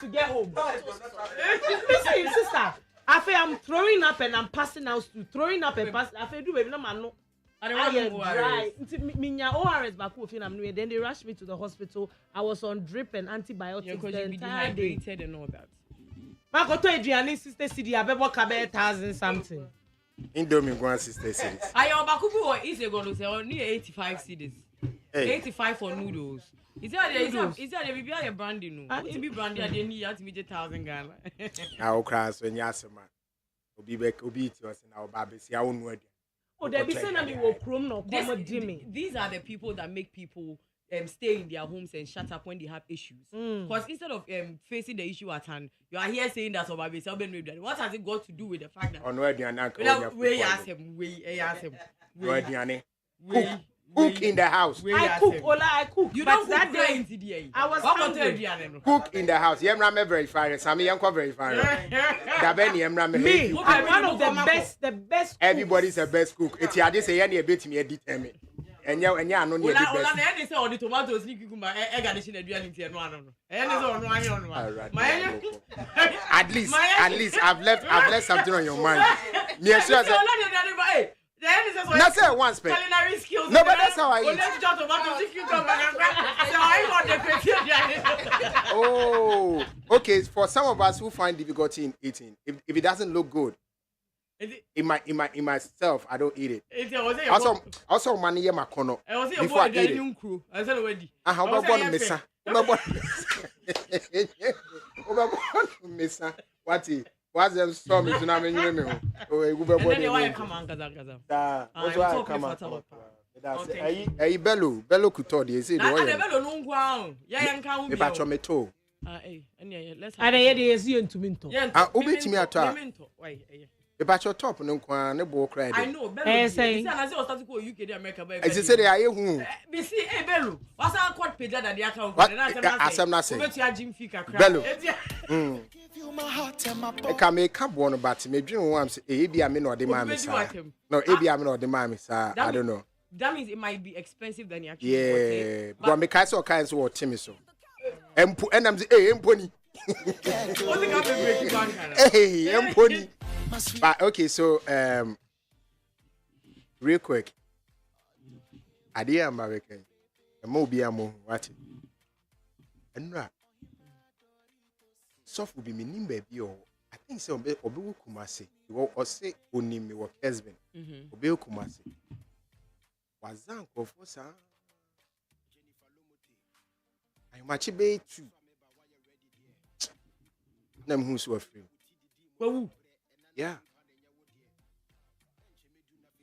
to get home. Listen, sister. I'm throwing up and I'm passing out to throwing up and passing. I do baby no man no. I am dry. Minya ORS back with him. Then they rushed me to the hospital. I was on drip and antibiotics the entire day. And all that. I got to Adriana sister city. I bet 1,000 something. Indomie one sister cities. I am Bakubu or is going to say only 85 cities. 85 for noodles. Is that a baby a brandy no? To be brandy, I didn't need to be 1,000 Ghana. I'll crash when Yasama. Obi back Obi to us in our babies. I won't wait. Oh, they be saying that we will chrome no. These are the people that make people stay in their homes and shut up when they have issues. Because instead of facing the issue at hand, you are here saying that some babies have been raped. What has it got to do with the fact that? On where the anchor. We ask him. Cook in the house. I cook, Ola, I cook. You don't that day into the day. I was hungry. Cook in the house. Yemra very fine. Sammy Yanko very fine. Dabeni Yemra me. I'm one of the best. Everybody's the best cook. It's ya this any a bit me determine. And ya no near the best. Ola na say all the tomatoes ni kikuma e garnish na duane ntia no ano. E ne so no anyo no. At least I've left something on your mind. Me sure say not say one spec. Culinary skills. No, but that's how I eat. Oh, okay. For some of us who find difficulty in eating, if it doesn't look good, in myself, I don't eat it. Also, money in my corner. Before I eat it. How about Missa? Missa, what is? What's them storm is not me. Oh, you go body. Come on, Gaza. What's why come on? Hey, Bello could tell you. Say, Bello no go. Yeah, you can't. About your metal. Let's. I dey hear you into minto. Obi to me at all. About your top, no quan, no ball cry. I know. Bello say, I say, start to go UK, America. As you say, I who. Me see, hey Bello. What's our court page that the account? As I'm not saying. Bello. I can make up one about me. Dream once. Maybe I'm not the mammy. No, maybe I'm not the mammy, sir. I don't know. That means it might be expensive than you actually. Yeah, but me can't so kinds of Timmy so. And I'm saying, pony. Hey, pony. But okay, so real quick, idea American, a mobiamo, what? And right. Soft will be meaning baby or I think so. Obi Kumasi, you will say only me work husband. Obi Kumasi. Wazan Kofosa. I match bay too. Them who's were free. Well, yeah.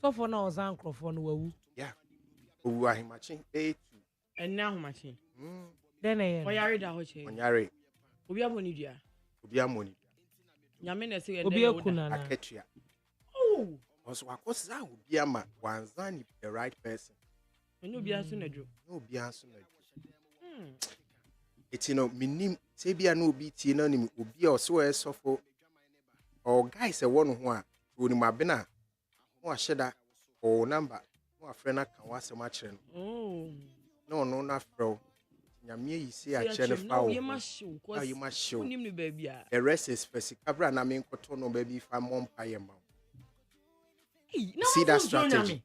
So for now, Zanko for no. Yeah. Who are matching bay too. And now matching. Then I am. When you're Obi amoni dia. Obi amoni. Nyame na say Obi akuna na. Aketua. Oh. Also akosa obi ama wanzani the right person. No obi aso na dro. No obi aso na dro. It's minim say bia no obi tie na nim obi a so esofo. Or guys a one ho a oni mabena. Ho aheda or number. Ho afrena kan wasema kire no. Oh. No na fro. Nyame yi say a chele fowl. You must show. The rest is specific. Abra na me nkoto no baby if I'm on pie ma. See that strategy.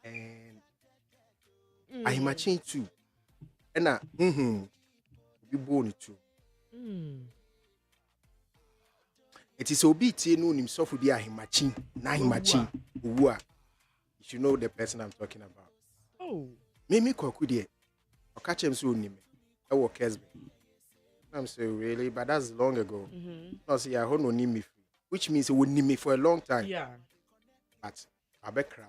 And I imagine too. And be born too. It is obi tie no himself be a himachin. Na himachin. You should know the person I'm talking about. Oh. Me kwaku there. I catch him soon. I work as I'm saying really, but that's long ago. No, see, I hold no name me, which means it would need me for a long time. Yeah, but I bet crowd.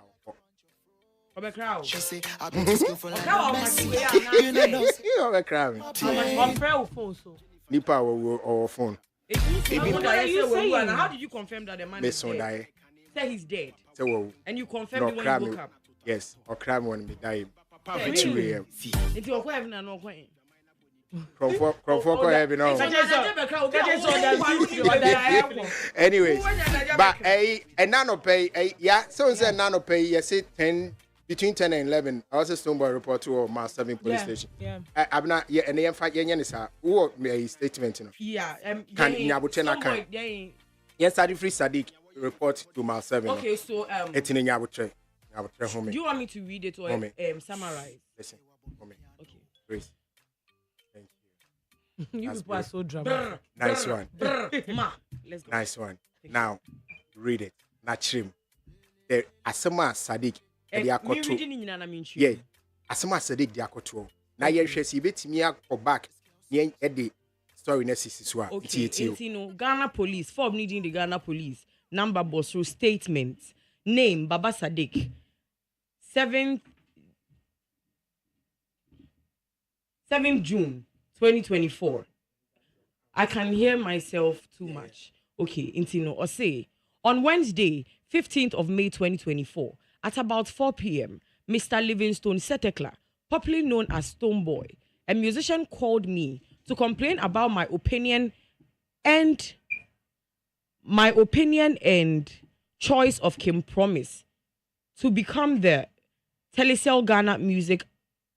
I bet crowd. She say I been to school for like you know, I bet crowd. On prayer phone so. Nipa or phone. How did you confirm that the man is dead? Say he's dead. So and you confirmed when you woke up. Yes, or crime when we die. 2 a.m. It's your wife and no coin. Anyways, but a nano pay, yeah, so it's a nano pay, yes, 10 between 10 and 11, I was a Stoneboy report to Mile 7 police station. Yeah. I'm not, yeah, and they have fight, yeah, who a statement, you know. Yeah, Can Nyabutena can. Yes, Sadiq Free Sadiq report to Mile 7. Okay, so it's in Nyabutre. Do you want me to read it or summarize? Listen, okay. Grace. Thank you. You people are so dramatic. Nice one. Let's go. Nice one. Now, read it. Natrim. The Asama Sadiq. Yeah. Asama Sadiq Diakoto. Now, you should see bit me or back. Yen Eddie. Story necessary. Okay. Ghana Police. For needing the Ghana Police. Number boss through statement. Name Baba Sadiq. 7th June 2024. I can hear myself too much. Okay, Intino, or say, on Wednesday, 15th of May 2024, at about 4 p.m., Mr. Livingstone Setekla, popularly known as Stoneboy, a musician, called me to complain about my opinion and choice of Kim Promise to become the Telecel Ghana Music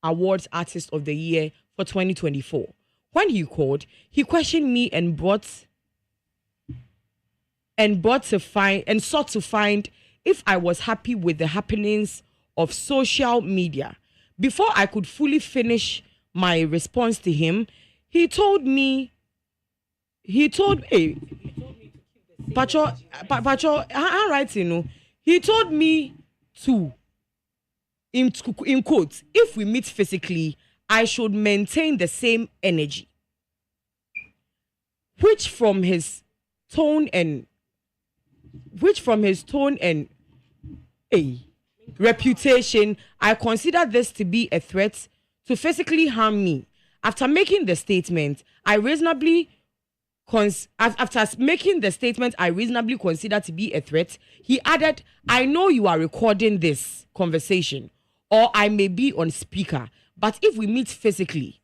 Awards Artist of the Year for 2024. When he called, he questioned me and sought to find if I was happy with the happenings of social media. Before I could fully finish my response to him, he told me Pacho, he told me to, in quotes, if we meet physically, I should maintain the same energy. Which from his tone and reputation, I consider this to be a threat to physically harm me. After making the statement, I reasonably consider to be a threat, he added, I know you are recording this conversation, or I may be on speaker, but if we meet physically,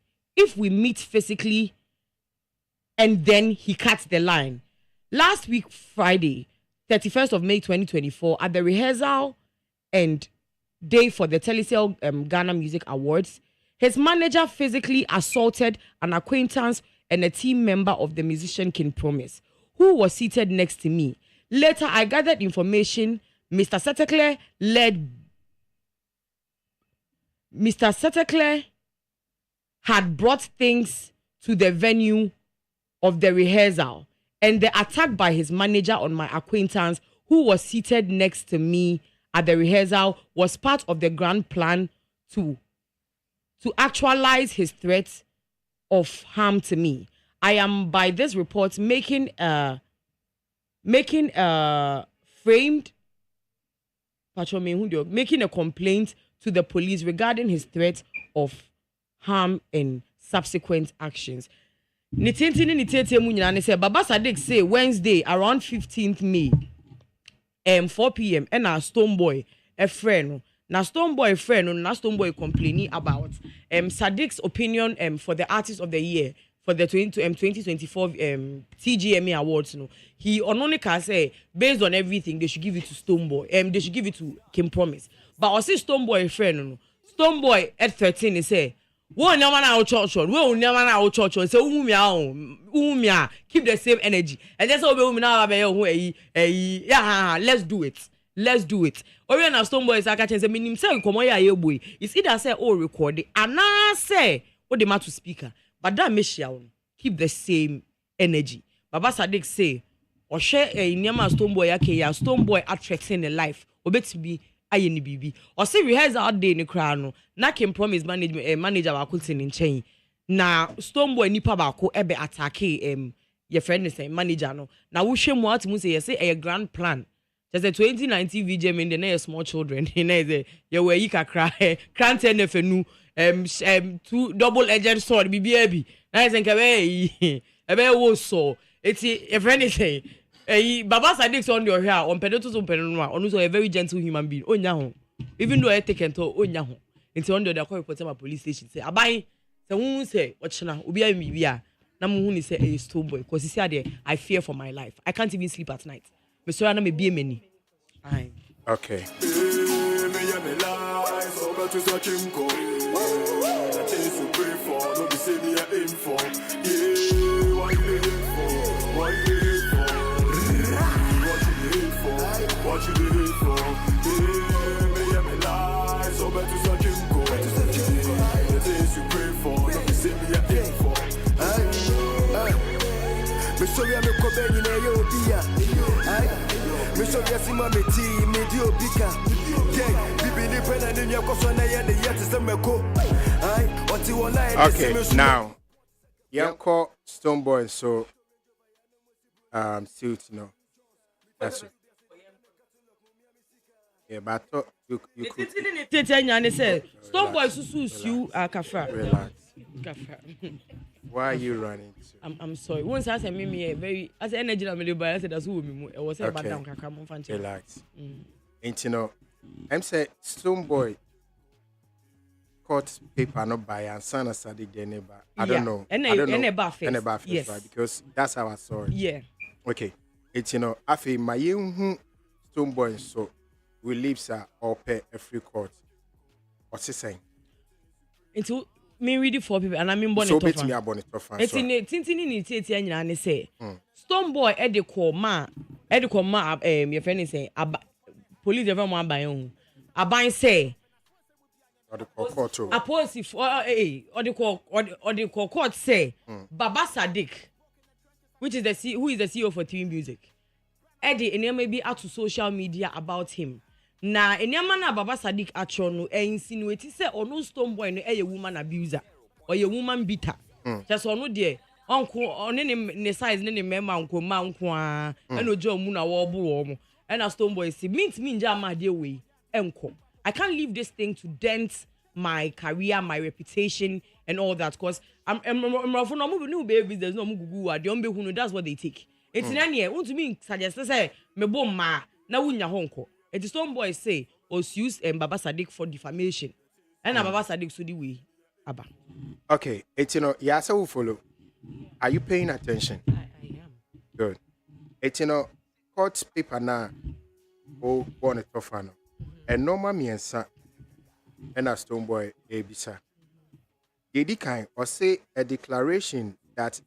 and then he cut the line. Last week, Friday, 31st of May 2024, at the rehearsal and day for the Telecel Ghana Music Awards, his manager physically assaulted an acquaintance and a team member of the musician King Promise, who was seated next to me. Later, I gathered information Mr. Setekle had brought things to the venue of the rehearsal, and the attack by his manager on my acquaintance, who was seated next to me at the rehearsal, was part of the grand plan to actualize his threat of harm to me. I am by this report making a complaint to the police regarding his threat of harm and subsequent actions. Nitete mu nyina ne say Baba Sadiq say Wednesday around 15th May 4 p.m. and a Stoneboy a friend na Stoneboy complaining about Sadiq's opinion for the artist of the year for the 2024 TGMA awards. He only can say based on everything they should give it to Stoneboy, they should give it to Kim Promise, but I see Stoneboy friend Stoneboy at 13 he say one never now church on. We never now church on. So keep the same energy. And that's how we now let's do it. Ori na Stoneboy is aka say minim say komo ya ye boy. It's either say record it and na say what the matter speaker. But that meshia keep the same energy. Baba Sadiq say o share nyama Stoneboy yake ya Stoneboy attracting the life. Obetimi ayeni bibi or say rehearsal day ni kra no na Kim Promise manager ba ko tin nchen na Stoneboy nipa ba ko ebe attack your friend is manager no na wo hwemu atimu say a grand plan just a 2019 VJ in the near small children in say ye we yi kakra can't nfenu two double edged sword bibi na say nkabe ebe wo so eti your friend is say Baba Sadiq on your hair on pedotus on penoma on so a very gentle human being onya ho even though I take and to onya ho until on the call report my police station say abai say who say watchna obi a mi bia na mo hu ni say a Stoneboy because he said there I fear for my life. I can't even sleep at night. Me so na me be many. Okay. better to such info. The things you pray for, no be say me a aim for. Yeah, why you hate for? Why you hate for? What you hate for? Yeah, me lie, so better to such info. The things you pray for, no be say me a aim for. Me show you me ko be ni e obia. Me show you see my tea, me di obika. Yeah, bibi ni pena ni yakoso na ye de yet se meko. Ai, what you online. Okay, now. Yanko Stoneboy so suit, you know. That's it. Yeah, but I thought you could Stoneboy susu kafra. relax. Why are you running to? I'm sorry. Once I said me very as energy na me dey buy I said that's who me I was say bad down kakra mo fan che. Relax. And you know, I'm say Stoneboy court paper not by and son of Sadiq the neighbor. I don't know. And first, yes. right? Because that's how I saw it. Yeah. Okay. It's you know, I feel my young Stoneboy so we leave sir or pay every court. What's he saying? Into me read it for people and I mean bonnet. So bet me about it tough. It's in it tintini ni tete nyina ne say. Stoneboy e de call ma your friend is saying police ever mo aban aban say or the court too. Opposite for or the court say Baba Sadiq, which is who is the CEO for Twin Music. Eddie and may be out to social media about him. Na enyama na Baba Sadiq atro no insinuate say ono Stoneboy no a woman abuser or a woman beater. Just ono there onko one ne size ne member onko ma onko a and ojo mu na wo bo wo mo. And a Stoneboy say meet me nja ma de we enko. I can't leave this thing to dent my career, my reputation, and all that. Because I'm for no new babies. There's no mugu. The umbe who that's what they take. It's in any want to me suggest say me bom ma na wunya honko. It is Stoneboy say was used Baba Sadiq for defamation, and Baba Sadiq so the way aba. Okay, it's you know yes I will follow. Are you paying attention? I am. Good. It's you know court paper now. Oh, born a tough one. And normal me and son and a Stoneboy Abisa. Dedi kind or say a declaration that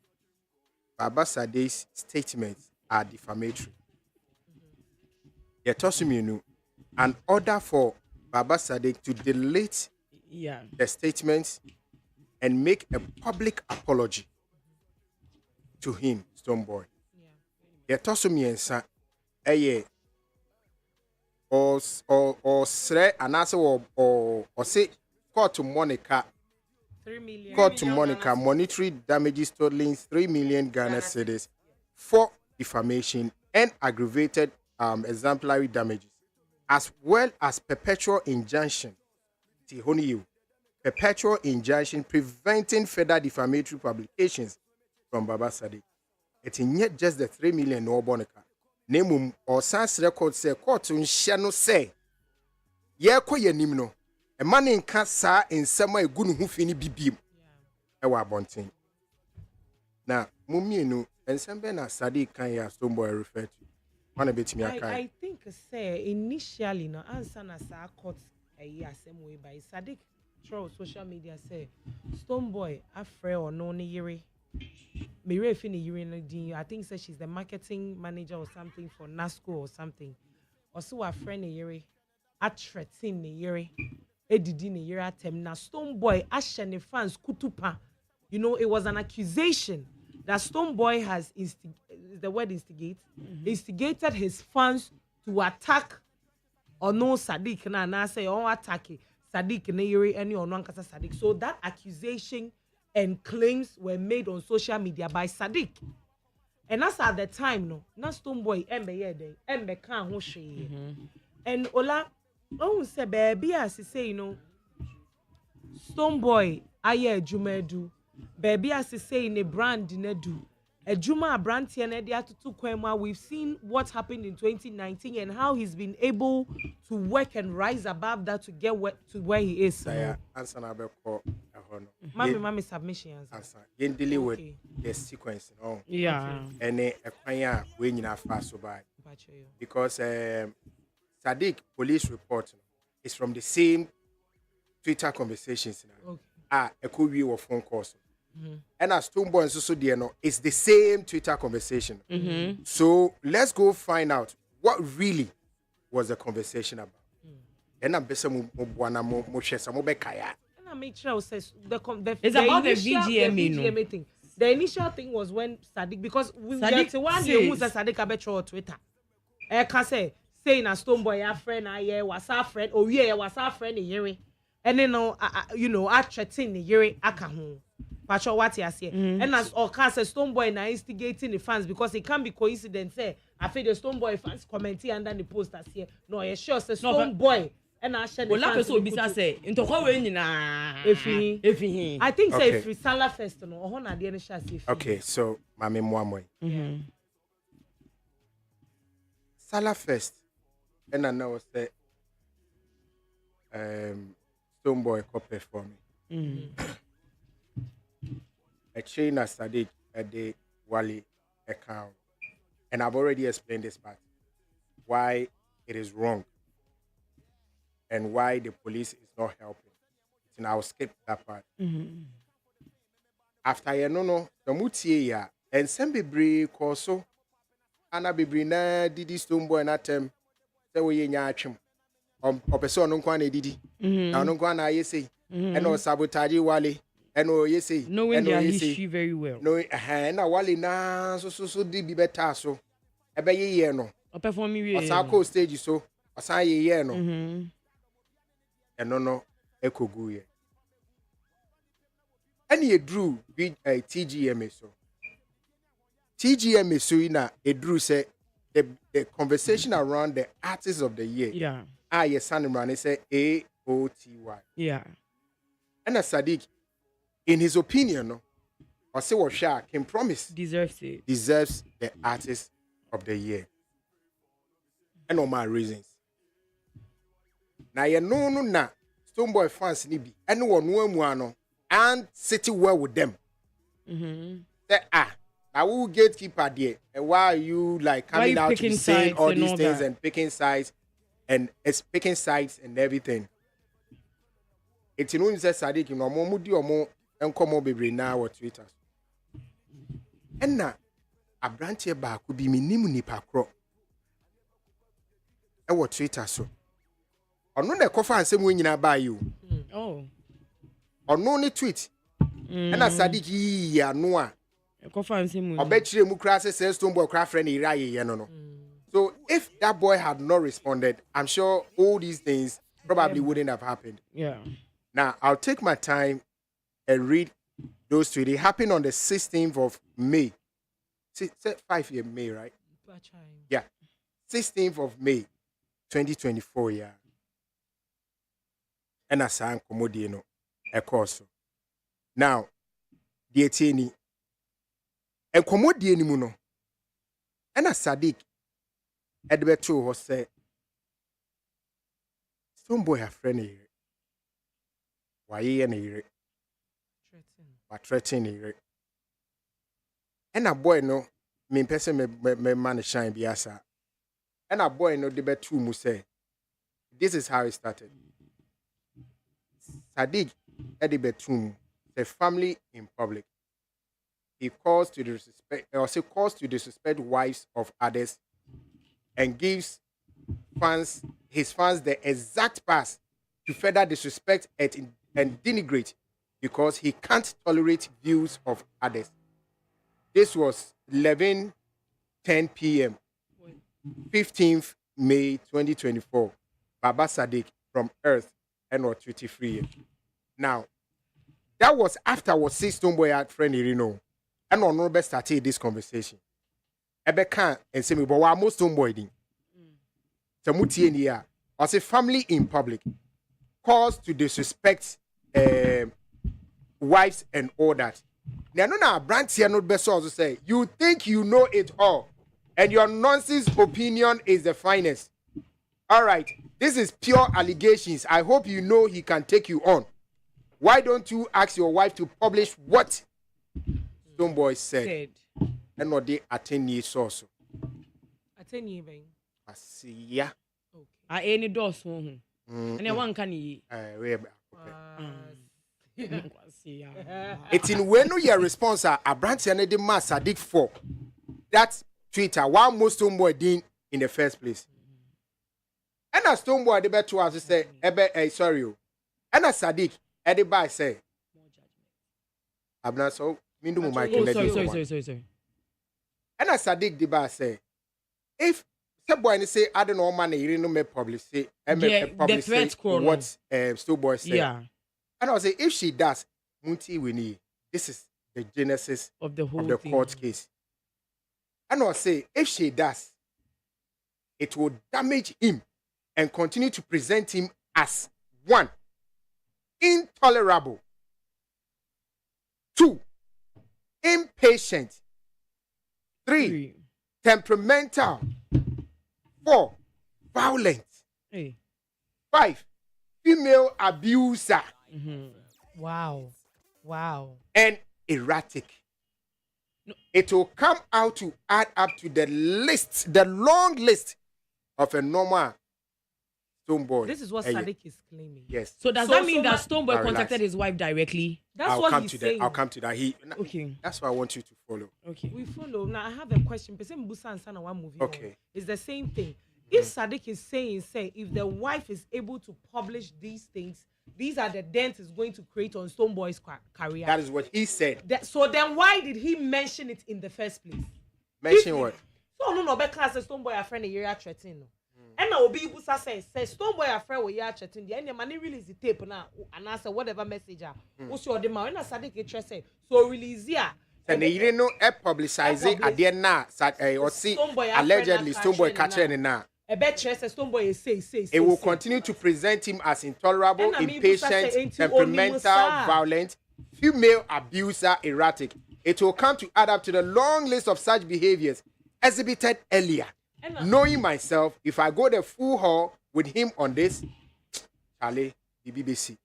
Baba Sadiq's statements are defamatory. They toss me new an order for Baba Sadiq to delete the statements and make a public apology to him, Stoneboy. They toss me and son or say and answer or say court to Monica 3 million. Court to Monica monetary damages totaling 3 million Ghana cedis for defamation and aggravated exemplary damages, as well as perpetual injunction. Perpetual injunction preventing further defamatory publications from Baba Sadiq. It's not just the 3 million no Monica. Name or sans record say court to Shano say ye ko ye nimno a man in cancer in some way good who fini bibim ewa bontin na mummy no and some na Sadiq kan ya Stoneboy refer to one bit me I think say initially no answer na sa court asem way by Sadiq through social media say Stoneboy afre or no ni yire me refi ni yire I think say she's the marketing manager or something for NASCO or something also a friend ni yire atretin ni yire edidi ni yire atem na Stoneboy ashene fans kutupa. You know, it was an accusation that Stoneboy has instigated his fans to attack or no Sadiq na say or attack Sadiq na yiri any or no nkasa Sadiq. So that accusation and claims were made on social media by Sadiq. And that's at the time no. Na Stoneboy embe kan ho hwe. And Ola say baby as say you know Stoneboy aye adwuma baby as say in a brand na do adwuma brand here na dia tutu kwema. We've seen what happened in 2019 and how he's been able to work and rise above that to get to where he is. Answer na be call Mami submissions answer yen dealing with the sequence yeah and a kwanya we nyina fa so by because Sadiq police report is from the same Twitter conversations now. Okay. A could be or phone calls. And as Stoneboy and so dear no, it's the same Twitter conversation. So let's go find out what really was the conversation about. And I'm based on Mobekaya. And I make sure says it's about the VGMA thing. The initial thing was when Sadiq, because we get to one year who's a Sadiq Abetro on Twitter. I can say saying a Stoneboy a friend, I was our friend, or yeah, was our friend in Yeri. And then I threaten the Yeri Akahu. Pacho what you say. And as or can say Stoneboy na instigating the fans because it can be coincidence. I feel the Stoneboy fans commenting under the post as here. No, you sure say Stoneboy. And I share the well, fans. Well, that say into how we na. If he. I think say if Salah first no, or na the initial say. Okay, so mami mwamoy. Salah first. And I know say Stoneboy copy for me. A chain as Sadiq a day Wally account. And I've already explained this part. Why it is wrong. And why the police is not helping. And I'll skip that part. After no, the mutie ya and some bebre koso. Anna bebre na didi Stoneboy na tem. Say we nyachim. Person no kwan didi. Na no kwan na yesi. And no sabotage Wally. And oh yes, knowing their history very well. No, na Wally na so di be better so. Ebe ye no. O perform me we. Osako stage so. Osan ye no. And no ekogu ye. And ye drew TGMA so. TGMA so ina e drew say the conversation around the artist of the year. Yeah. Yes, Sandy Rani say AOTY. Yeah. And Sadiq, in his opinion, no, or say what Shark can promise deserves it. Deserves the artist of the year. And all my reasons. Now you know na Stoneboy fans ni bi anyone no and sitting well with them. Say I will gatekeeper there. And why are you like coming out to be saying all these things and picking sides and picking sides and everything? It's in one says Sadiq no more mudi or more and come over now or Twitter. And now a branch here back could be minimum nipa crop. And what Twitter so. Or no the coffee and same when you buy you. Oh. Or no ni tweet. And a Sadiq ya noa. Coffee and same. I bet you Mukra says Stoneboy craft friend no. So if that boy had not responded, I'm sure all these things probably wouldn't have happened. Yeah. Now I'll take my time and read those two. They happened on the 16th of May. 5 year May, right? Yeah. 16th of May, 2024, yeah. And I sang Comodino, a course. Now, the Etienne, and Comodino Muno, and a Sadiq, Edward Two was said, Stoneboy a friend here. Why any but threatening. And a boy no, me person me man shine biasa. And a boy no debate two mu say. This is how it started. Sadiq Edibetum, the family in public. He calls to disrespect wives of others and gives his fans the exact pass to further disrespect and denigrate because he can't tolerate views of others. This was 11:10 p.m. 15th May 2024. Baba Sadiq from Earth and or 23. Now, that was after what Stoneboy had friend Irino and on Robert started this conversation. Ebeka and say me, but why most Stoneboy ding? Samuti in here, as a family in public, calls to disrespect wives and all that. Now, Brant here not best also say, you think you know it all, and your nonsense opinion is the finest. All right, this is pure allegations. I hope you know he can take you on. Why don't you ask your wife to publish what Stoneboy said? And not they attend ye source. Attend ye bang. I see ya. I any doors one. And I want can ye. It's in when your response a branch and the mass Sadiq for that Twitter one most Stoneboy did in the first place. And a Stoneboy the better was to say, sorry, and a Sadiq Eddie by say, I'm not so minimum my sorry. And a Sadiq the bar say, if boy say I don't know money you know me publish say the threat what Stoneboy say. Yeah. And I say if she does, Munti Winnie, this is the genesis of the whole court case. And I say if she does, it will damage him and continue to present him as 1, intolerable, 2, impatient, 3, temperamental, 4, violent, 5, female abuser, Wow. and erratic. No. It will come out to add up to the list, the long list of a normal Stoneboy. This is what Sadiq is claiming. Yes. So does that mean that Stoneboy contacted his wife directly? That's what he's saying. I'll come to that. Okay. That's what I want you to follow. Okay. We follow. Now I have a question. Okay. It's the same thing. If Sadiq is saying, if the wife is able to publish these things, these are the dents it's going to create on Stoneboy's career. That is what he said. So then why did he mention it in the first place? Mention what? So no, but class Stoneboy a friend a year threatening. And now Obi Busa says Stoneboy a friend we year threatening. The end money release the tape now and answer whatever message. What's your demand? When Sadiq say so release here. And they didn't know publicize it at the end now. Or see allegedly Stoneboy catching now. It will continue to present him as intolerable, impatient, temperamental, violent, female abuser, erratic. It will come to add up to the long list of such behaviors exhibited earlier. Knowing myself, if I go the full haul with him on this, Charlie, the BBC.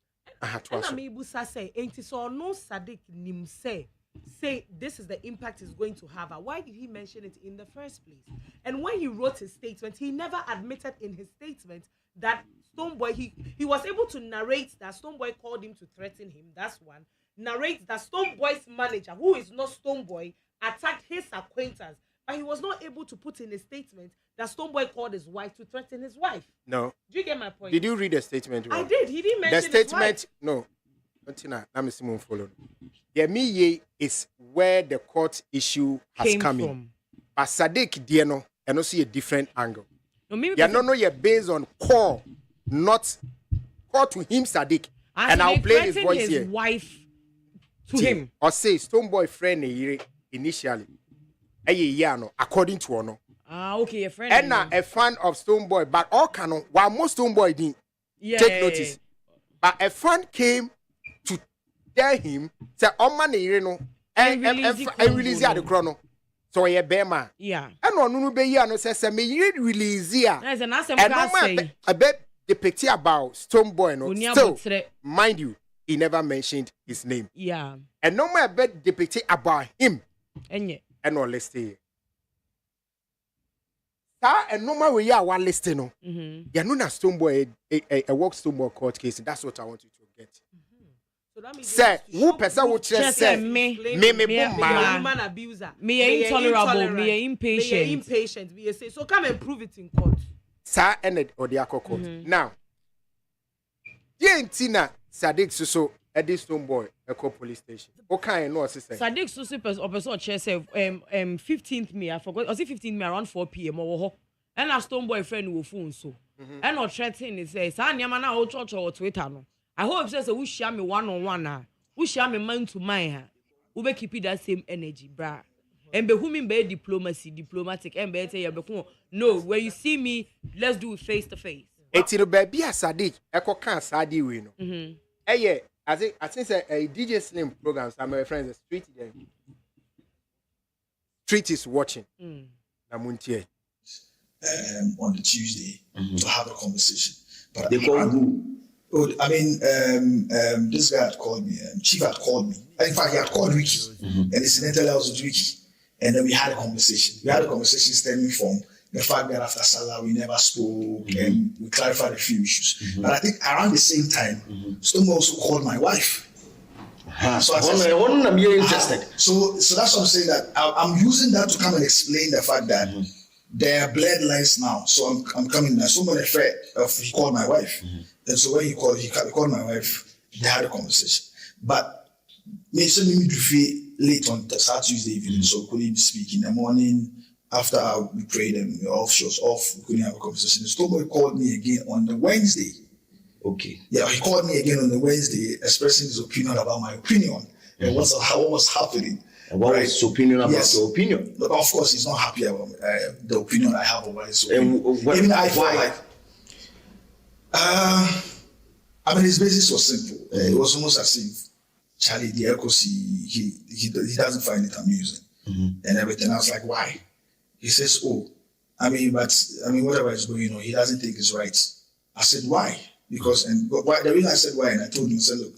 Say this is the impact it's going to have. Why did he mention it in the first place? And when he wrote his statement, he never admitted in his statement that Stoneboy, he was able to narrate that Stoneboy called him to threaten him. That's one. Narrate that Stoneboy's manager, who is not Stoneboy, attacked his acquaintance. But he was not able to put in a statement that Stoneboy called his wife to threaten his wife. No. Do you get my point? Did you read the statement? I did. He didn't mention the statement. His wife. No. Let me see more follow. The me is where the court issue has come in. But Sadiq Dieno and also a different angle. No, you're based on call, not call to him Sadiq. And I'll play his voice here. Wife to him. Or say Stoneboy friend initially. According to Ono. Okay, a friend. And now a fan of Stoneboy, but all canon, while most Stoneboy didn't take notice. But a fan came to tell him, say, oh man, and release the chrono. So a bema. Yeah. And on no be no says me release here. And I bet the picture about Stoneboy no still mind you, he never mentioned his name. Yeah. And no more bet the picture about him. And no let's stay. And no more we are one listing no. Yeah, no na Stoneboy a work Stoneboy court case. That's what I want you to get. So that means say who person would just say me human abuser, me intolerable, me impatient, me say so come and prove it in court. Sir and or the court. Now, Tina Sadiq so at this Stoneboy a police station. Okay, no sister. Sadiq Susu person chair say 15th May I forgot. Was it 15th May around 4 p.m. or and a Stoneboy friend will phone so. And not threatening is say sa nyama na o church or Twitter no. I hope say we share me one-on-one na. We share me man to man ha. We be keep that same energy, bra. And be who mean by diplomatic and be say no, when you see me, let's do it face to face. Etino baby Sadiq e ko kan Sadiq we no. I think a DJ Slim program, some of my friends, Street is watching. On the Tuesday to have a conversation. But they called me. This guy had called me. Chief had called me. In fact, he had called Ricky, and incidentally I was with Ricky, and then we had a conversation. We had a conversation stemming from the fact that after Salah we never spoke and we clarified a few issues. But I think around the same time, Stonebwoy also called my wife. So I'm interested. So that's what I'm saying, that I'm using that to come and explain the fact that there are bloodlines now. So I'm coming now. So many afraid of he called my wife, and so when he called my wife, they had a conversation. But me do feel late on the Saturday evening, so we couldn't speak in the morning. After we prayed and we off, she was off, we couldn't have a conversation. Stonebwoy called me again on the Wednesday. Okay. Yeah, he called me again on the Wednesday, expressing his opinion about my opinion and what was happening. And what was his opinion about your opinion? But of course, he's not happy about the opinion I have about his opinion. Even I felt like, I mean, his basis was simple. It was almost as if Charlie the Echoes, he doesn't find it amusing and everything. I was like, why? He says, whatever is going on, he doesn't think it's right. I said, why? Because, the reason I said why, and I told him, I said, look,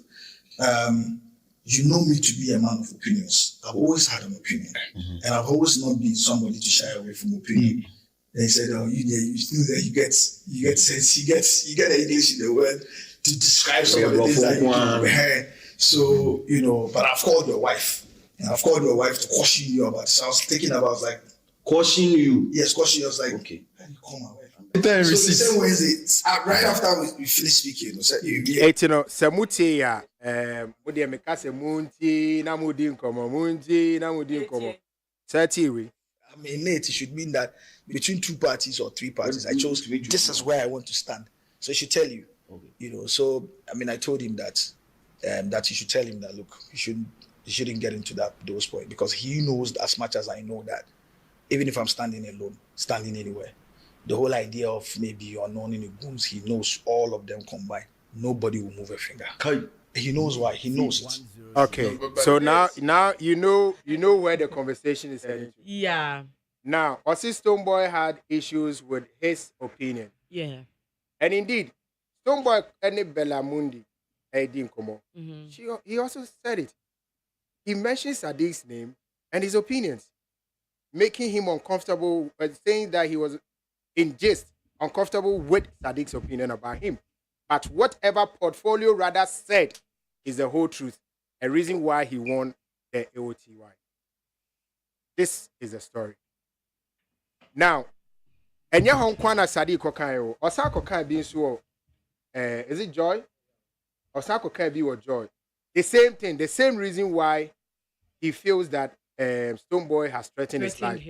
you know me to be a man of opinions. I've always had an opinion, and I've always not been somebody to shy away from opinion. And he said, oh, you still there, you get sense, you get the English in the word to describe some of the things that you do. So, but I've called your wife, and I've called your wife to caution you about it. So I was thinking about, caution you? Yes, caution you. I was like, okay. How do you call my wife? So the same Wednesday, right after we finished speaking, Samuti ya, mudi ya mekase munti, na mudi nkomo. Satiwi. I mean, it should mean that between two parties or three parties, I chose this is where I want to stand. So he should tell you, So I told him that he should tell him that, look, he shouldn't get into those points, because he knows as much as I know that even if I'm standing alone, standing anywhere, the whole idea of maybe you're known in the goons, he knows all of them combined. Nobody will move a finger. He knows why. He knows it. Okay. So now you know where the conversation is heading to. Yeah. Now, Ossie Stonebwoy had issues with his opinion. Yeah. And indeed, Stonebwoy and Bella Mundi, he also said it. He mentioned Sadiq's name and his opinions, making him uncomfortable, saying that he was, in gist, uncomfortable with Sadiq's opinion about him. But whatever Portfolio rather said is the whole truth, a reason why he won the AOTY. This is the story. Now, Enya Honkwana Sadiq Kokayo, Osako Kai being so, is it Joy? Osako Kai be or Joy? The same thing, the same reason why he feels that Stonebwoy has threatened his life.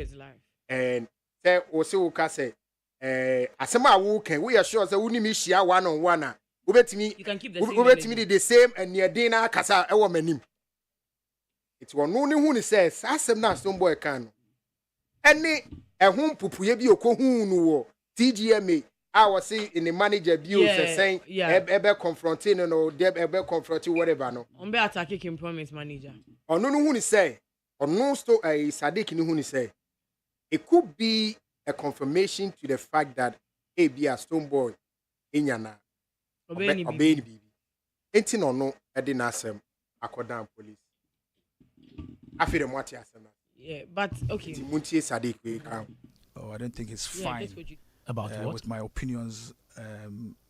And say, Oseoka say, Asema Wuken, we are sure that we need share one on one. You can keep the same and near dinner Kasa Ewa Menim. It's one only who says, Asem na Stonebwoy can. Any a home pupuye bi okohunu TGMA. I was saying in the manager view saying, ebe confronting no, ebe confronting whatever no. Be attacking him promise manager. Or no who say, or no sto a Sadiq ni who say. It could be a confirmation to the fact that be a Stonebwoy inyana obey bibi. Enti no no edi na asem akodan police. Afi dem wati asem. Yeah, but okay. Muntie Sadiq we come. Oh, I don't think it's fine about what? With my opinions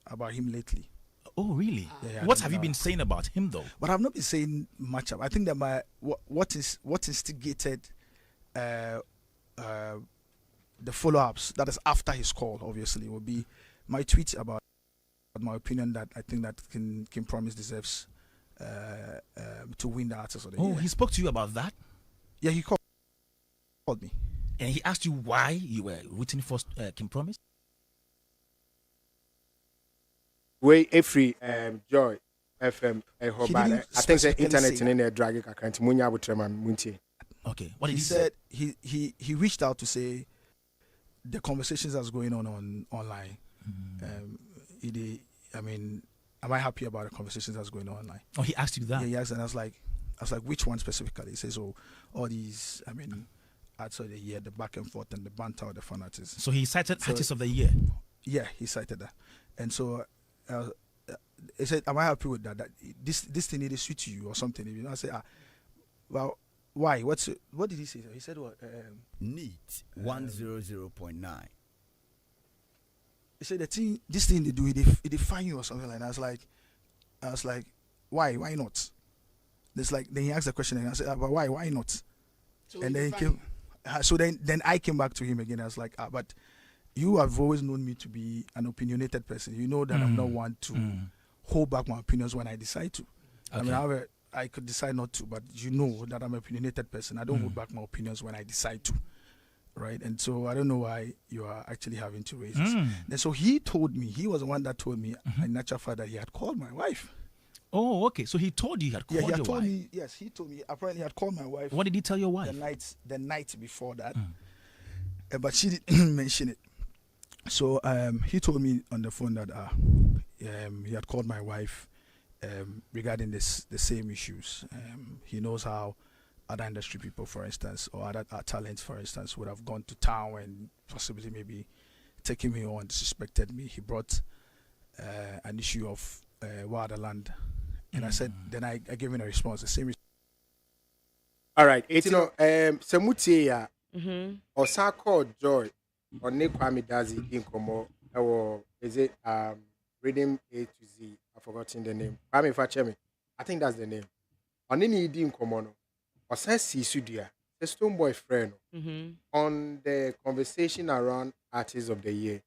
about him lately. Oh, really? What have you been saying about him, though? But I've not been saying much. I think that what instigated the follow-ups, that is after his call, obviously, will be my tweet about my opinion that I think that Kim Promise deserves to win the Artist of the Year. He spoke to you about that? Yeah, he called me. And he asked you why you were rooting for Kim Promise? Way every Joy FM I think the internet in there dragging account munya butreman muntie. Okay. What did he said? He reached out to say the conversations that's going on online. Am I happy about the conversations that's going on online? Oh, he asked you that? Yeah, he asked, and I was like, which one specifically? He says, all these, Artists of the Year, the back and forth, and the banter of the fan artists. So he cited Artists of the Year? Yeah, he cited that. And so he said, am I happy with that? That this thing needed to suit you or something? I say, well, why? What did he say? He said what? Neat 100.9. said this thing they do, they find you or something like that. I was like, why not? It's like then he asked the question and I said, but why not? So and then he came. So then I came back to him again. I was like, but you have always known me to be an opinionated person. You know that I'm not one to hold back my opinions when I decide to. Okay. I mean, however, I could decide not to, but you know that I'm an opinionated person. I don't hold back my opinions when I decide to. Right? And so I don't know why you are actually having to raise this. And so he told me, he was the one that told me, in natural fact, that he had called my wife. Oh, okay. So he told you he had called Yeah, he had your told wife. me, yes, he told me, apparently he had called my wife. What did he tell your wife? The night before that. But she didn't mention it. So he told me on the phone that he had called my wife regarding the same issues. He knows how other industry people, for instance, or other talents, for instance, would have gone to town and possibly maybe taken me on, disrespected me. He brought an issue of wild land. And I said, then I gave him a response, the same response. All right. It's Samutia or Sako Joy or Nick Kwame Dazi in Como. Is it Reading A to Z? I've forgotten the name. Kwame Fachemi. I think that's the name. On any in Komono or Sensi Sudia, the Stone Boy friend on the conversation around Artist of the Year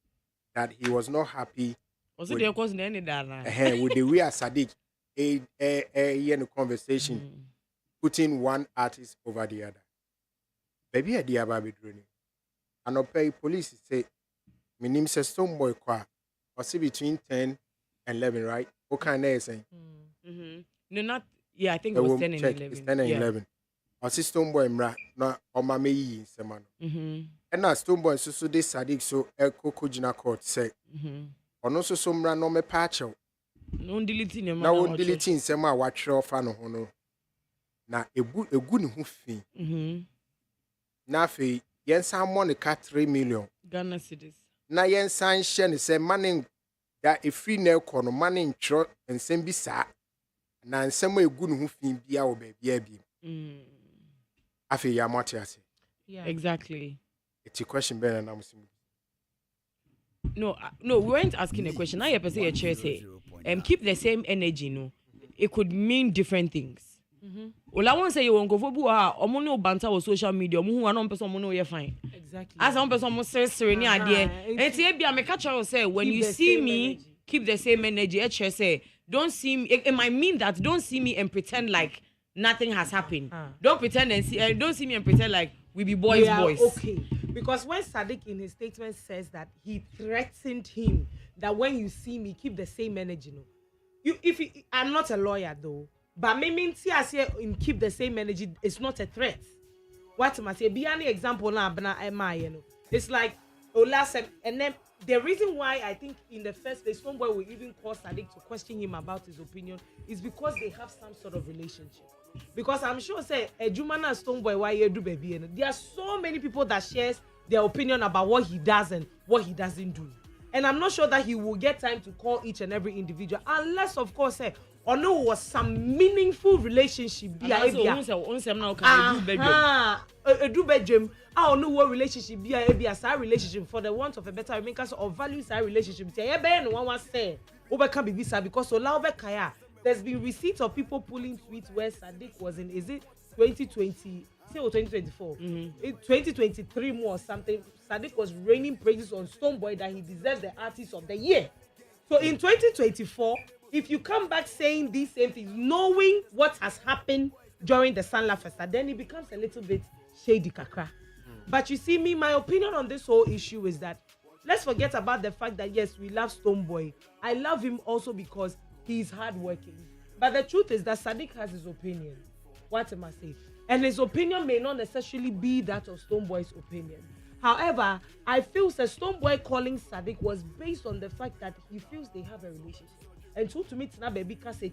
that he was not happy. Was it the cause in any data? With the way Sadiq a conversation putting one artist over the other. Baby, I dear baby drone. And pay police say, my name says Stoneboy Qua, or see between 10 and 11, right? What kind of saying? No, not, yeah, I think it was 10 and 11. It's 10 and 11. Or see Stoneboy Mra, no, or my me, Semano. And now Stoneboy, so this Sadiq, so El Coco Jina Court say, or no, so some ran no me patch out. No deleting your now deleting sema watch off no hono na egu ne ho fi na fe yen san money ka 3 million Ghana cedis na yen san hye ne se money da e free na ekọ no money ntro ensem bi sa na ensem egu ne ho fi bia wo ba bia bi afi ya motiase yeah exactly it's a question better na musim. No, we weren't asking a question. Now you're saying a chair say, keep the same energy. No, it could mean different things. Well, I won't say you won't go for bua. Omono banter or social media. Omo who anon person omono you're fine. Exactly. As one person mo say serene idea. And say be a catch or say when you see me, keep the same energy. A chair say, don't see me. It might mean that don't see me and pretend like nothing has happened. Don't pretend and see. Don't see me and pretend like we be boys. Okay. Because when Sadiq in his statement says that he threatened him that when you see me, keep the same energy. No, I'm not a lawyer though, but maybe I say in keep the same energy. It's not a threat. What am I say? Be any example now, it's like OLA said, and then the reason why I think in the first place somebody will even call Sadiq to question him about his opinion is because they have some sort of relationship. Because I'm sure say Ejumana Stoneboy why you do baby. There are so many people that shares their opinion about what he does and what he doesn't do. And I'm not sure that he will get time to call each and every individual unless of course say or no was some meaningful relationship. Do bedroom. I don't know what relationship be a side relationship for the want of a better makers or value side relationship. One say because there's been receipts of people pulling tweets where Sadiq was in, is it 2020 or 2024? In 2023 more or something, Sadiq was raining praises on Stoneboy that he deserves the artist of the year. So in 2024, if you come back saying these same things, knowing what has happened during the Sanla Festa, then it becomes a little bit shady kakra. But you see me, my opinion on this whole issue is that let's forget about the fact that yes, we love Stoneboy. I love him also because he's hardworking. But the truth is that Sadiq has his opinion. What am I saying? And his opinion may not necessarily be that of Stoneboy's opinion. However, I feel that Stoneboy calling Sadiq was based on the fact that he feels they have a relationship. And so to me, it's not baby can say,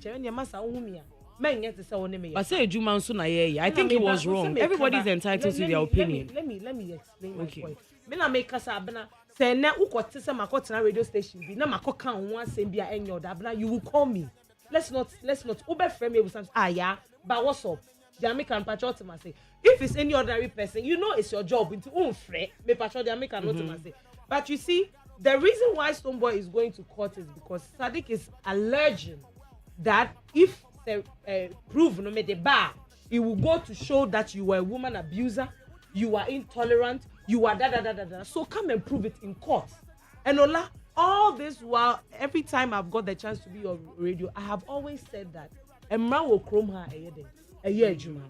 but say Juma Suna, I think it was wrong. Everybody's entitled to their opinion. Let me explain my point. Me make us say na ukote say makotena radio station bi na makoka ho asem bia enyo da you will call me. Let's not ube frame me with something. Yeah, but what's up? The American patriotism say if it's any ordinary person, you know it's your job into unfre me patriotism the American say. But you see, the reason why Stonebwoy is going to court is because Sadiq is alleging that if prove no made the bar, it will go to show that you were a woman abuser, you are intolerant, you are da. So come and prove it in court. And Ola, all this while, every time I've got the chance to be on radio, I have always said that Emma will chrome her a year juma.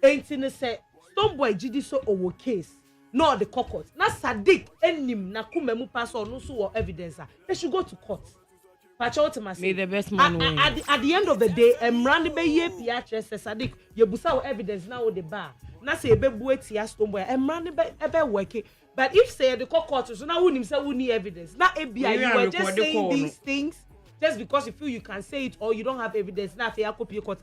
Ain't in say Stonebwoy GD so owo case. No the court. Na Sadiq enim na kumemu pass or no so evidence. They should go to court. May the best man win. At the end of the day, Emrani be ye piatre se Sadiq ye busa evidence now the bar. Na say be bueti ya Stonebwoy Emrani be ebe working. But if say the court so now who himself who need evidence. Now FBI you were just saying these things just because you feel you can say it or you don't have evidence. Now fair copy court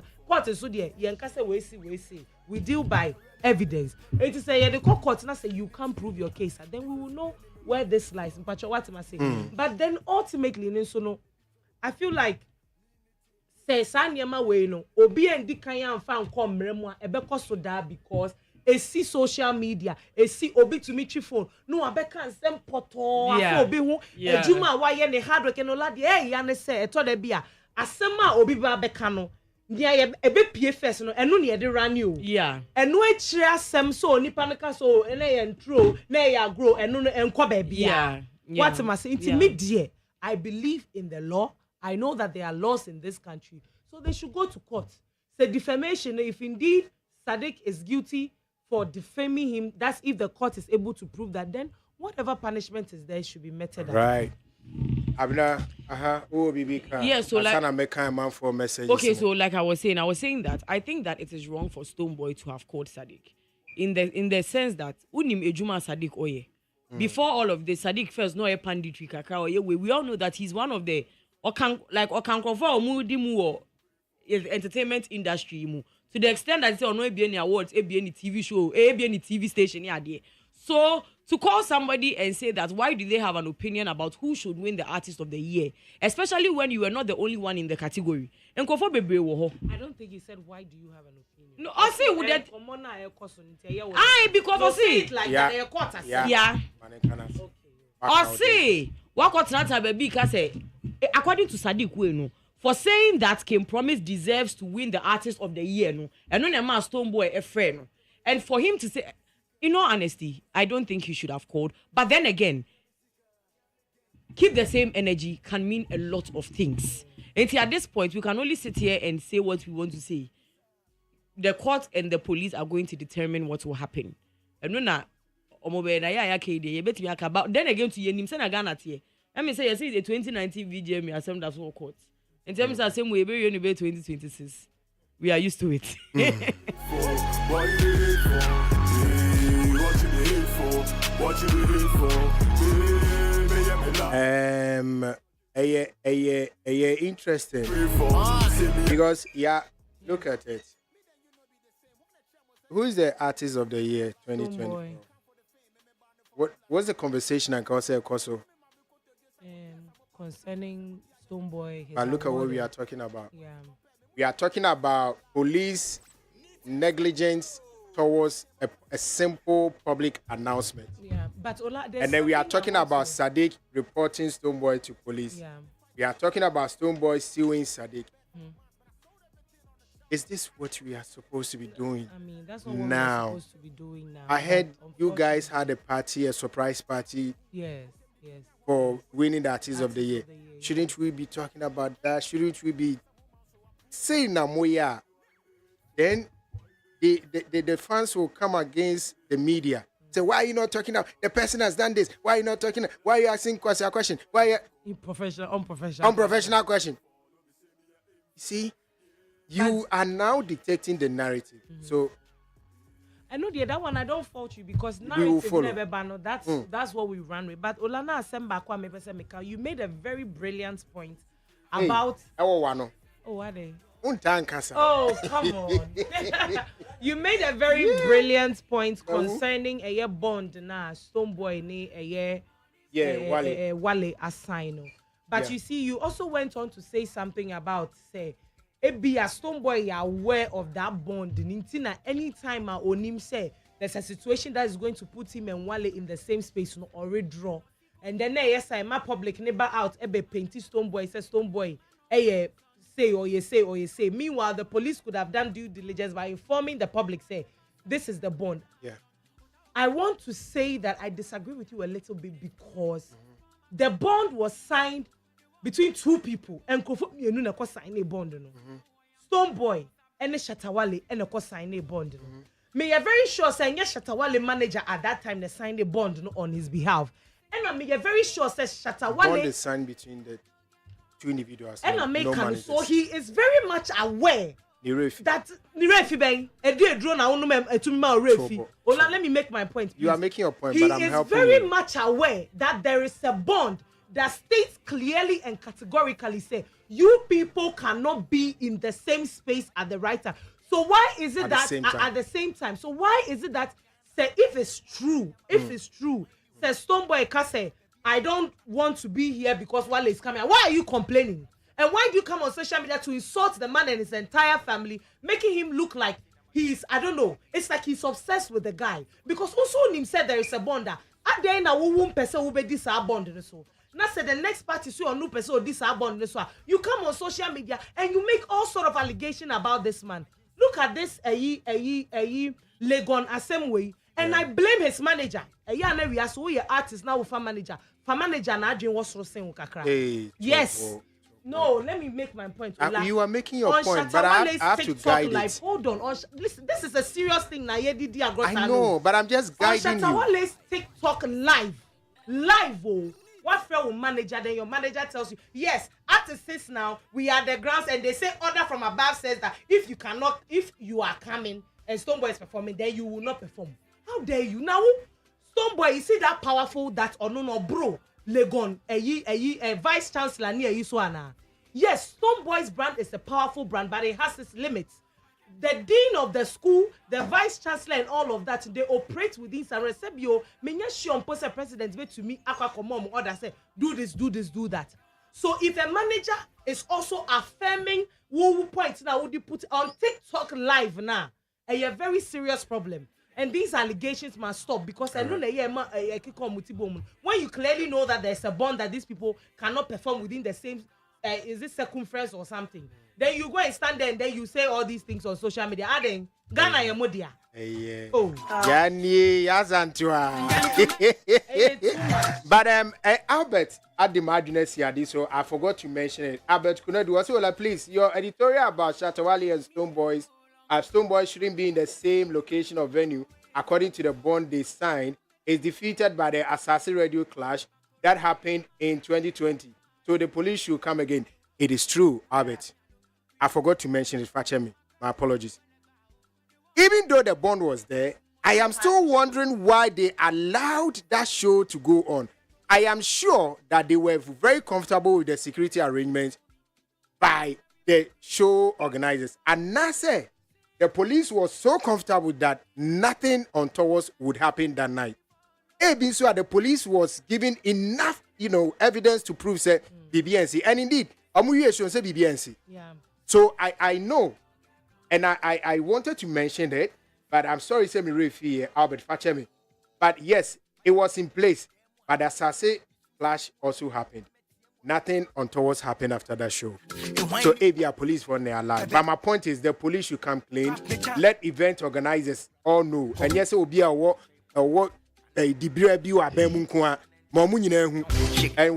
is so there. You can say we see. We deal by evidence. It is say the court now say you can't prove your case and then we will know where this lies. But what am I saying? But then ultimately so no I feel like say Sanyama way no obi endi kan ya mfa nko mremu a ebe koso da because see social media see obi to meet phone no abeka nsem poto afa obi hu ejuma wa ye ne hard work no lade ya ne say eto da bia asem a obi ba beka no dia ebe pie first no eno ne de run you eno akire asem so nipa no ka so na ye ntro na ye grow eno no enko ba bia what am I saying to me dear I believe in the law. I know that there are laws in this country, so they should go to court. Say defamation, if indeed Sadiq is guilty for defaming him, that's if the court is able to prove that, then whatever punishment is there should be meted out. Right. Abna, so message. Okay, so like I was saying that I think that it is wrong for Stonebwoy to have called Sadiq. In the sense that unim ejuma Sadiq oye. Before all of this, Sadiq first no a panditry kakra oye. We all know that he's one of the entertainment industry mu to the extent that say no be any awards, be any TV show, be any TV station here there. So to call somebody and say that why do they have an opinion about who should win the artist of the year, especially when you were not the only one in the category. I don't think he said why do you have an opinion. No, I say would that because I see I see what not baby say according to Sadiq no for saying that Kim Promise deserves to win the artist of the year no and no man Stonebwoy a friend no. And for him to say in all honesty I don't think he should have called, but then again keep the same energy can mean a lot of things. And at this point we can only sit here and say what we want to say. The court and the police are going to determine what will happen. And no na then again to yenim say na Ghana tie. Let me say you see the 2019 VGM assembled that's all court. In terms of same way, be 2026. We are used to it. Interesting. Because look at it. Who is the artist of the year 2020? What's the conversation and Koso? Concerning Stonebwoy. But look at what we are talking about. Yeah. We are talking about police negligence towards a simple public announcement. Yeah, but and then we are talking about Sadiq reporting Stonebwoy to police. Yeah. We are talking about Stonebwoy suing Sadiq. Is this what we are supposed to be doing? I mean, that's not what we're supposed to be doing now. I heard you guys had a surprise party. Yes. For winning the artist of the year. Shouldn't we be talking about that? Shouldn't we be saying Namoya? Then the fans will come against the media. Say, why are you not talking now? The person has done this. Why are you not talking? Why are you asking a question? Why are you... Unprofessional question. See, you are now dictating the narrative. So I know that one I don't fault you because narrative never ban. That's what we run with. But Olana Asemba, you made a very brilliant point about. Oh, what they? Oh, come on. You made a very brilliant point concerning a year bond na Stonebwoy ni a year Wale assign. But you see, you also went on to say something about say. Be a Stonebwoy aware of that bond. Anytime Onim say there's a situation that is going to put him and Wale in the same space or redraw. and then yes I my public neighbor out ebe painty Stone Boy say Stone Boy say or you say. Meanwhile, the police could have done due diligence by informing the public, say, this is the bond. Yeah. I want to say that I disagree with you a little bit because the bond was signed between two people and sign a bond. Stone Boy and Shatawale and sign a bond. Me are very sure saying Shatawale manager at that time they signed a bond on his behalf. And I'm very sure says Shatawale bond is signed between the two individuals. And no so he is very much aware that Nirefi bang a dear drone to me Ola, let me make my point. Please. You are making your point, he but I'm helping you. He is very much aware that there is a bond that states clearly and categorically say you people cannot be in the same space at the right time. So why is it that at the same time? So why is it that say if it's true, say Stone Boy can say I don't want to be here because Wale is coming. Why are you complaining? And why do you come on social media to insult the man and his entire family, making him look like he's, I don't know, it's like he's obsessed with the guy. Because also him said there is a bond that at the end of one person will be this bond. So now say the next party so a new person or this bond. So you come on social media and you make all sort of allegation about this man. Look at this Legon Assembly. And I blame his manager. We are so artist now with a manager. For manager na adwin was so saying kakra. Yes. No, let me make my point. You are making your point, but I have to guide it. Hold on. Listen, this is a serious thing. I know, but I'm just guiding you. On Shatawale's TikTok live. What friend manager? Then your manager tells you, yes, artists now, we are the grounds, and they say order from above says that if you are coming and Stone Boy is performing, then you will not perform. How dare you? Now, Stone Boy, you see that powerful that or no bro, Legon, a vice chancellor near Yisuana. Yes, Stone Boy's brand is a powerful brand, but it has its limits. The dean of the school, the vice chancellor, and all of that, they operate within Sarah Sebio. Menya Shion post a president way to me, Aquacomom, order say, do this, do that. So if a manager is also affirming who points now, would you put on TikTok live now? A very serious problem. And these allegations must stop because I know when you clearly know that there's a bond that these people cannot perform within the same is it circumference or something, then you go and stand there and then you say all these things on social media. Aden Ghana Yamodia. Oh, but Albert at the margins here, so I forgot to mention it. Albert Kunadu also like, please, your editorial about Shatawale and Stone Boys. Stone Boys shouldn't be in the same location or venue according to the bond they signed is defeated by the Assassin Radio clash that happened in 2020. So the police should come again. It is true, Albert. I forgot to mention it. Fetch me. My apologies. Even though the bond was there, I am still wondering why they allowed that show to go on. I am sure that they were very comfortable with the security arrangements by the show organizers. And Nase, the police was so comfortable that nothing untoward would happen that night. So the police was given enough, evidence to prove say BBNC. And indeed, Amuye say BBNC. Yeah. So I know, and I wanted to mention it, but I'm sorry, say me refi Albert Fachemi. But yes, it was in place. But the Sase clash also happened. Nothing untoward happened after that show. So ABR police were there alive. But my point is the police should come clean. Let event organizers all know. And yes, it will be a what and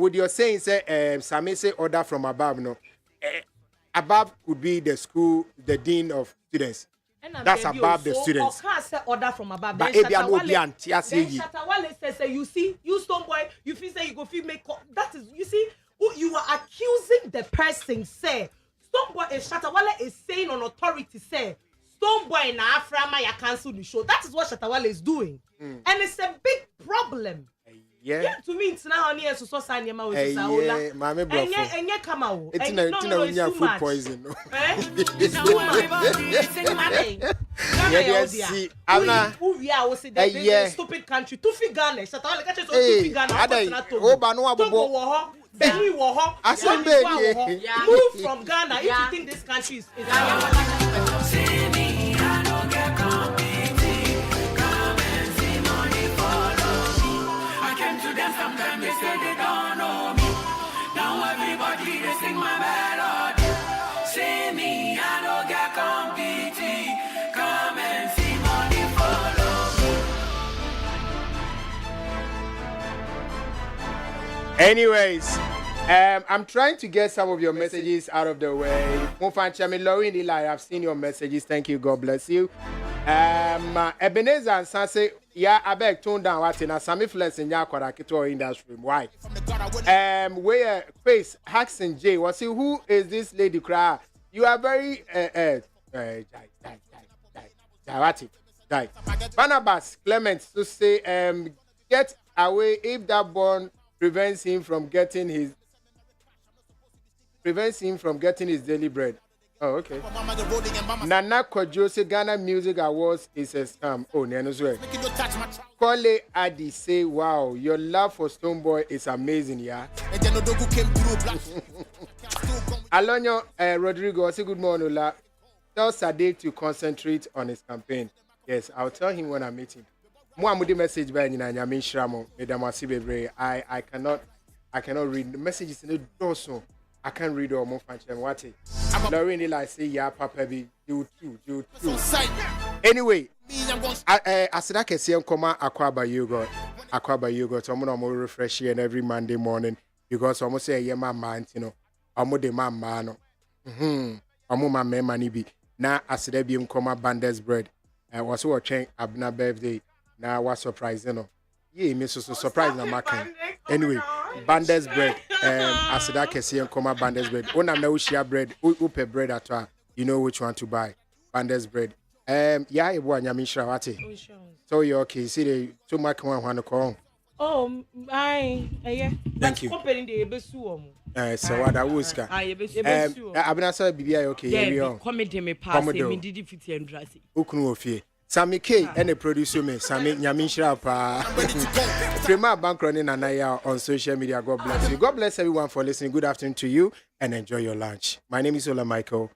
what you're saying say some say order from above, no. Above could be the school, the dean of students. That's above the students. Can't say order from above. But Shatawale says, you see, you Stone Boy, you feel say you go feel make that is you see. You are accusing the person, say Stone Boy and Shatawale is saying on authority, say Stone Boy and Aframa ya cancel the show. That is what Shatawale is doing. And it's a big problem. Yeah. To me, it's now on here so sign your mouth. Yeah, mommy bro. And you come out. It's no, food poison. No. It's too much. See, we are the stupid country. Tufi Ghana. Shatawale catch us Tufi Ghana. Oh, Banu Benny Woho, move from Ghana if you think this country is I came to them sometimes. say they don't know me. Now everybody they sing my melody. See me, I don't get competing. Come and see money follow me. Anyways, I'm trying to get some of your messages out of the way. Mofanchami Laurie Eli, I've seen your messages. Thank you. God bless you. Ebenezer and Sanse, yeah, I beg tone down what in a Sammy Flex in Yakwara Kito industry. Why? Where face Haxon J was he? Who is this lady cry? You are very Barnabas Clement to say get away if that born prevents him from getting his daily bread. Oh, okay. Nana Kwadwo Ghana Music Awards is a scam. Oh, Nenozwe. Kole Adi say, wow, your love for Stonebwoy is amazing, yeah. Alonyo Rodrigo, say good morning, Ola. Tell Sadiq to concentrate on his campaign. Yes, I'll tell him when I meet him. Muamudi message by Nyami Shramo, Madam Asibebre. I cannot read the messages in the dorsal. I can't read all more function. What it? Lauren Eli say, yeah, Papa, be you too. Anyway, I said I can see him come Aquaba yogurt. I'm gonna refresh here every Monday morning because I'm gonna say, yeah, my man, you know, I'm gonna my man. I'm my man, money be. Now I said, I be him come Bandes bread. I was watching Abna birthday. Now I was surprised, you know. Yeah, me so surprised na making. Anyway, Bandes bread. I said I can see him come Bandes bread. When I'm now share bread, upe bread at all. You know which one to buy. Bandes bread. Yeah, you want Nyami Shrawati. So you okay? See the too much one to call. Oh, yeah. Thank you. Comparing the besu. So what I was ka. Abina say bibi okay. Yeah, comedy me pass me did fit and dressy. Ukunu ofie. Sami K and the producer me Sami Nyami Shra pa. Prima bank running Anaya on social media. God bless you. God bless everyone for listening. Good afternoon to you and enjoy your lunch. My name is Ola Michael.